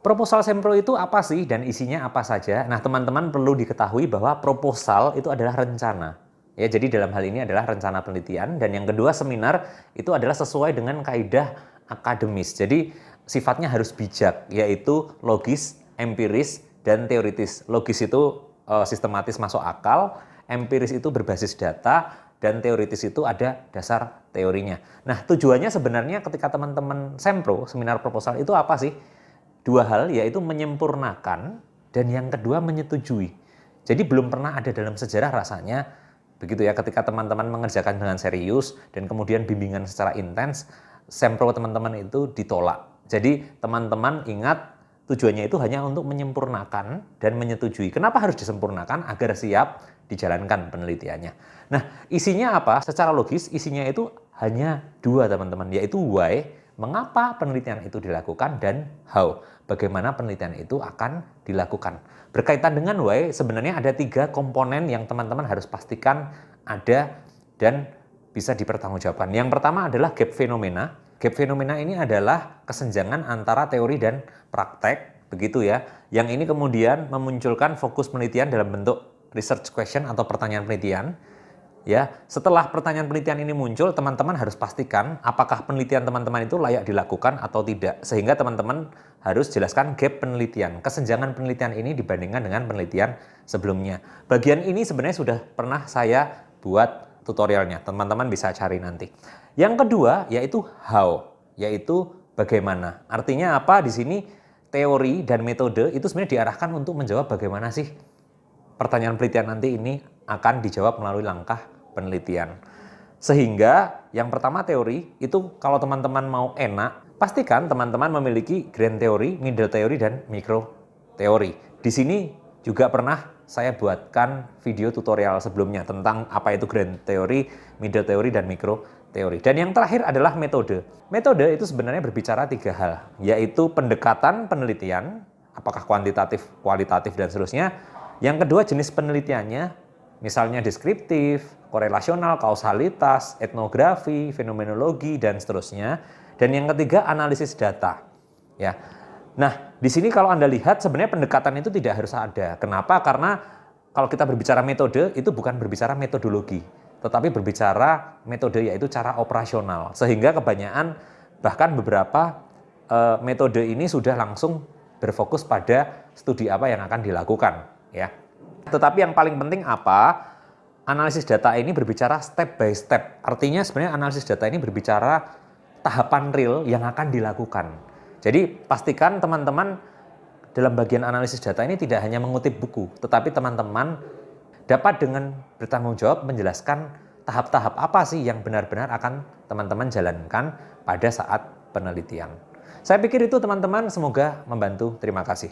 Proposal Sempro itu apa sih dan isinya apa saja? Nah, teman-teman perlu diketahui bahwa proposal itu adalah rencana. Ya, jadi dalam hal ini adalah rencana penelitian, dan yang kedua seminar itu adalah sesuai dengan kaidah akademis. Jadi sifatnya harus bijak, yaitu logis, empiris, dan teoritis. Logis itu sistematis masuk akal, empiris itu berbasis data, dan teoritis itu ada dasar teorinya. Nah, tujuannya sebenarnya ketika teman-teman Sempro, seminar proposal itu apa sih? Dua hal, yaitu menyempurnakan dan yang kedua menyetujui. Jadi belum pernah ada dalam sejarah rasanya begitu ya, ketika teman-teman mengerjakan dengan serius dan kemudian bimbingan secara intens, Sempro teman-teman itu ditolak. Jadi teman-teman ingat, tujuannya itu hanya untuk menyempurnakan dan menyetujui. Kenapa harus disempurnakan? Agar siap dijalankan penelitiannya. Nah, isinya apa? Secara logis, isinya itu hanya dua teman-teman, yaitu why, mengapa penelitian itu dilakukan, dan how, bagaimana penelitian itu akan dilakukan. Berkaitan dengan why, sebenarnya ada 3 komponen yang teman-teman harus pastikan ada dan bisa dipertanggungjawabkan. Yang pertama adalah gap fenomena. Gap fenomena ini adalah kesenjangan antara teori dan praktek, begitu ya. Yang ini kemudian memunculkan fokus penelitian dalam bentuk research question atau pertanyaan penelitian. Ya, setelah pertanyaan penelitian ini muncul, teman-teman harus pastikan apakah penelitian teman-teman itu layak dilakukan atau tidak. Sehingga teman-teman harus jelaskan gap penelitian, kesenjangan penelitian ini dibandingkan dengan penelitian sebelumnya. Bagian ini sebenarnya sudah pernah saya buat tutorialnya, teman-teman bisa cari nanti. Yang kedua yaitu how, yaitu bagaimana. Artinya apa di sini? Teori dan metode itu sebenarnya diarahkan untuk menjawab bagaimana sih pertanyaan penelitian nanti ini akan dijawab melalui langkah penelitian. Sehingga yang pertama teori, itu kalau teman-teman mau enak, pastikan teman-teman memiliki grand teori, middle teori, dan micro teori. Di sini juga pernah saya buatkan video tutorial sebelumnya tentang apa itu grand teori, middle teori, dan micro teori. Dan yang terakhir adalah metode. Metode itu sebenarnya berbicara 3 hal, yaitu pendekatan penelitian, apakah kuantitatif, kualitatif, dan seterusnya. Yang kedua jenis penelitiannya, misalnya deskriptif, korelasional, kausalitas, etnografi, fenomenologi, dan seterusnya. Dan yang ketiga analisis data. Ya. Nah, di sini kalau Anda lihat sebenarnya pendekatan itu tidak harus ada. Kenapa? Karena kalau kita berbicara metode, itu bukan berbicara metodologi, tetapi berbicara metode, yaitu cara operasional. Sehingga kebanyakan, bahkan beberapa metode ini sudah langsung berfokus pada studi apa yang akan dilakukan. Ya. Tetapi yang paling penting apa? Analisis data ini berbicara step by step. Artinya sebenarnya analisis data ini berbicara tahapan real yang akan dilakukan. Jadi pastikan teman-teman dalam bagian analisis data ini tidak hanya mengutip buku, tetapi teman-teman dapat dengan bertanggung jawab menjelaskan tahap-tahap apa sih yang benar-benar akan teman-teman jalankan pada saat penelitian. Saya pikir itu teman-teman, semoga membantu. Terima kasih.